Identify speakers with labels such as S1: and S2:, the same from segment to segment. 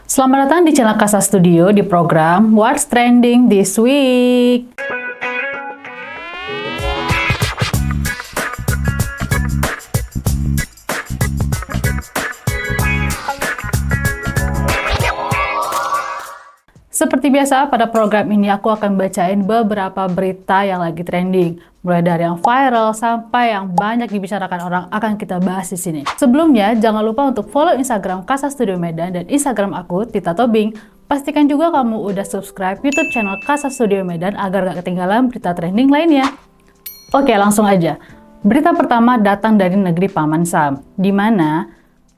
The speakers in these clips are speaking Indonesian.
S1: Selamat datang di channel Kasa Studio di program What's Trending This Week. Seperti biasa, pada program ini aku akan bacain beberapa berita yang lagi trending. Mulai dari yang viral sampai yang banyak dibicarakan orang akan kita bahas di sini. Sebelumnya, jangan lupa untuk follow Instagram Kasa Studio Medan dan Instagram aku, Tita Tobing. Pastikan juga kamu udah subscribe YouTube channel Kasa Studio Medan agar gak ketinggalan berita trending lainnya. Oke, langsung aja. Berita pertama datang dari negeri Paman Sam, di mana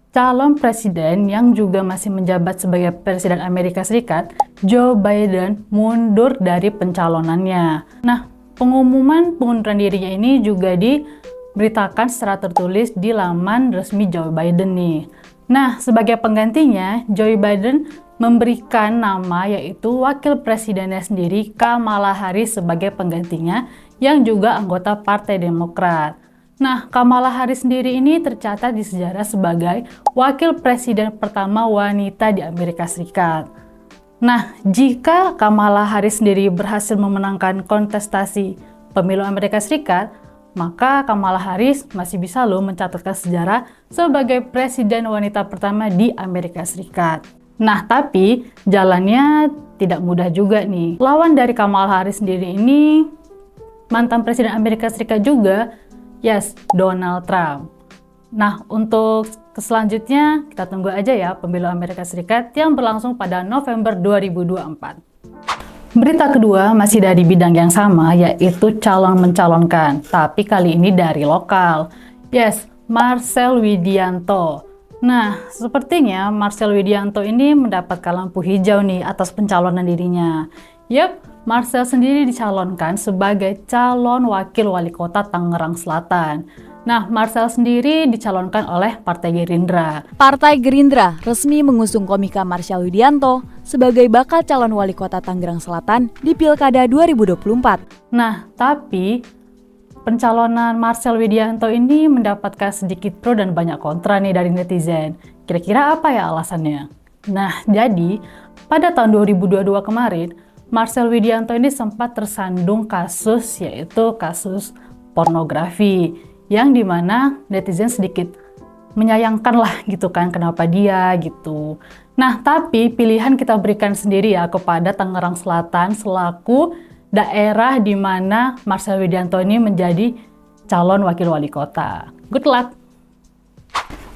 S1: calon presiden yang juga masih menjabat sebagai presiden Amerika Serikat, Joe Biden, mundur dari pencalonannya. Nah, pengumuman pengunduran dirinya ini juga diberitakan secara tertulis di laman resmi Joe Biden nih. Nah, sebagai penggantinya, Joe Biden memberikan nama yaitu wakil presidennya sendiri Kamala Harris sebagai penggantinya yang juga anggota Partai Demokrat. Nah, Kamala Harris sendiri ini tercatat di sejarah sebagai wakil presiden pertama wanita di Amerika Serikat. Nah, jika Kamala Harris sendiri berhasil memenangkan kontestasi pemilu Amerika Serikat, maka Kamala Harris masih bisa loh mencatatkan sejarah sebagai presiden wanita pertama di Amerika Serikat. Nah, tapi jalannya tidak mudah juga nih. Lawan dari Kamala Harris sendiri ini mantan presiden Amerika Serikat juga, yes, Donald Trump. Nah, untuk selanjutnya kita tunggu aja ya pemilu Amerika Serikat yang berlangsung pada November 2024. Berita kedua masih dari bidang yang sama, yaitu calon mencalonkan, tapi kali ini dari lokal. Yes, Marcel Widianto. Nah, sepertinya Marcel Widianto ini mendapatkan lampu hijau nih atas pencalonan dirinya. Yap, Marcel sendiri dicalonkan sebagai calon wakil wali kota Tangerang Selatan. Nah, Marcel sendiri dicalonkan oleh Partai Gerindra.
S2: Partai Gerindra resmi mengusung komika Marcel Widianto sebagai bakal calon wali kota Tangerang Selatan di Pilkada 2024.
S1: Nah, tapi pencalonan Marcel Widianto ini mendapatkan sedikit pro dan banyak kontra nih dari netizen. Kira-kira apa ya alasannya? Nah, jadi pada tahun 2022 kemarin, Marcel Widianto ini sempat tersandung kasus, yaitu kasus pornografi, yang dimana netizen sedikit menyayangkan lah gitu kan, kenapa dia gitu. Nah, tapi pilihan kita berikan sendiri ya kepada Tangerang Selatan selaku daerah di mana Marcel Widianto ini menjadi calon wakil wali kota. Good luck!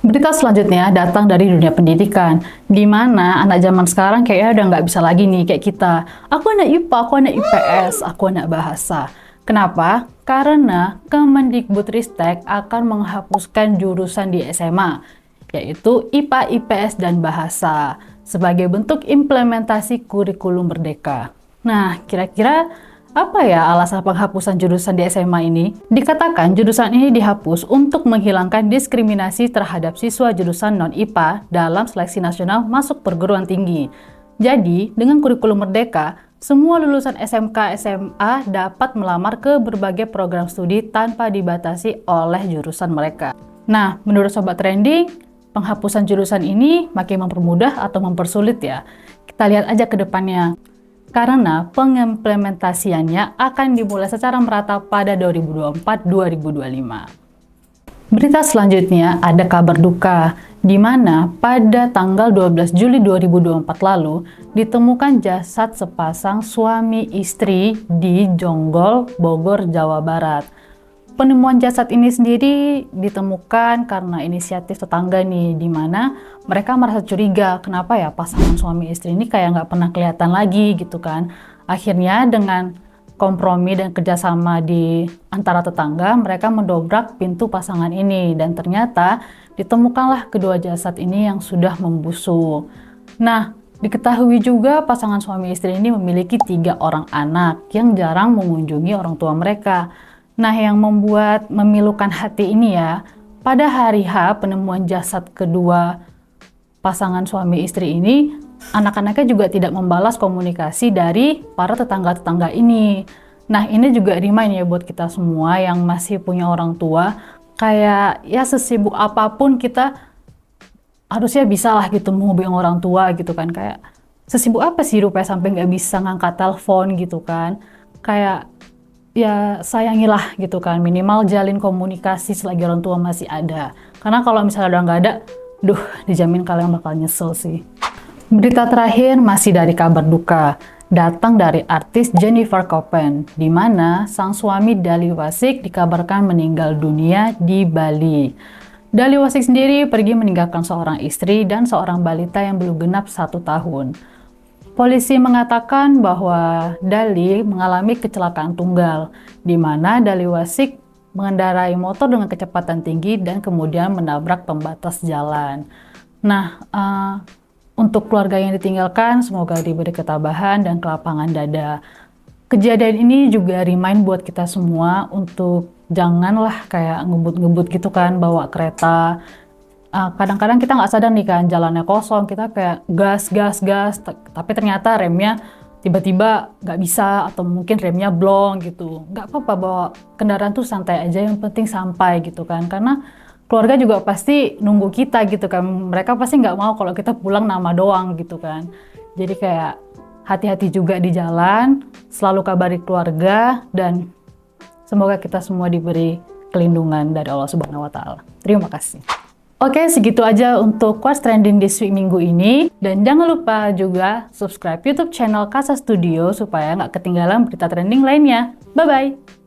S1: Berita selanjutnya datang dari dunia pendidikan, di mana anak zaman sekarang kayaknya udah nggak bisa lagi nih kayak kita. Aku anak IPA, aku anak IPS, aku anak bahasa. Kenapa? Karena Kemendikbudristek akan menghapuskan jurusan di SMA, yaitu IPA, IPS, dan bahasa, sebagai bentuk implementasi kurikulum merdeka. Nah, kira-kira apa ya alasan penghapusan jurusan di SMA ini? Dikatakan jurusan ini dihapus untuk menghilangkan diskriminasi terhadap siswa jurusan non-IPA dalam seleksi nasional masuk perguruan tinggi. Jadi, dengan kurikulum merdeka, semua lulusan SMK SMA dapat melamar ke berbagai program studi tanpa dibatasi oleh jurusan mereka. Nah, menurut Sobat Trending, penghapusan jurusan ini makin mempermudah atau mempersulit ya? Kita lihat aja ke depannya. Karena pengimplementasiannya akan dimulai secara merata pada 2024-2025. Berita selanjutnya ada kabar duka, di mana pada tanggal 12 Juli 2024 lalu ditemukan jasad sepasang suami istri di Jonggol, Bogor, Jawa Barat. Penemuan jasad ini sendiri ditemukan karena inisiatif tetangga nih, di mana mereka merasa curiga kenapa ya pasangan suami istri ini kayak nggak pernah kelihatan lagi gitu kan. Akhirnya dengan kompromi dan kerjasama di antara tetangga, mereka mendobrak pintu pasangan ini dan ternyata ditemukanlah kedua jasad ini yang sudah membusuk. Nah, diketahui juga pasangan suami istri ini memiliki 3 orang anak yang jarang mengunjungi orang tua mereka. Nah, yang membuat memilukan hati ini ya, pada hari H penemuan jasad kedua pasangan suami istri ini, anak-anaknya juga tidak membalas komunikasi dari para tetangga-tetangga ini. Nah, ini juga remind ya buat kita semua yang masih punya orang tua, kayak ya sesibuk apapun kita harusnya bisa lah gitu menghubungi orang tua gitu kan, kayak sesibuk apa sih rupanya sampai nggak bisa ngangkat telepon gitu kan. Kayak ya sayangilah gitu kan, minimal jalin komunikasi selagi orang tua masih ada. Karena kalau misalnya udah nggak ada, dijamin kalian bakal nyesel sih. Berita terakhir masih dari kabar duka, datang dari artis Jennifer Copen, di mana sang suami Dali Wasik dikabarkan meninggal dunia di Bali. Dali Wasik sendiri pergi meninggalkan seorang istri dan seorang balita yang belum genap 1 tahun. Polisi mengatakan bahwa Dali mengalami kecelakaan tunggal, di mana Dali Wasik mengendarai motor dengan kecepatan tinggi dan kemudian menabrak pembatas jalan. Nah, untuk keluarga yang ditinggalkan, semoga diberi ketabahan dan kelapangan dada. Kejadian ini juga remind buat kita semua untuk janganlah kayak ngebut-ngebut gitu kan, bawa kereta. Kadang-kadang kita nggak sadar nih kan, jalannya kosong, kita kayak gas, tapi ternyata remnya tiba-tiba nggak bisa, atau mungkin remnya blong gitu. Nggak apa-apa, bawa kendaraan tuh santai aja, yang penting sampai gitu kan. Karena keluarga juga pasti nunggu kita gitu kan, mereka pasti nggak mau kalau kita pulang nama doang gitu kan. Jadi kayak hati-hati juga di jalan, selalu kabari keluarga, dan semoga kita semua diberi kelindungan dari Allah Subhanahu wa Ta'ala. Terima kasih. Oke, segitu aja untuk What's Trending this week minggu ini. Dan jangan lupa juga subscribe YouTube channel Casa Studio supaya nggak ketinggalan berita trending lainnya. Bye-bye!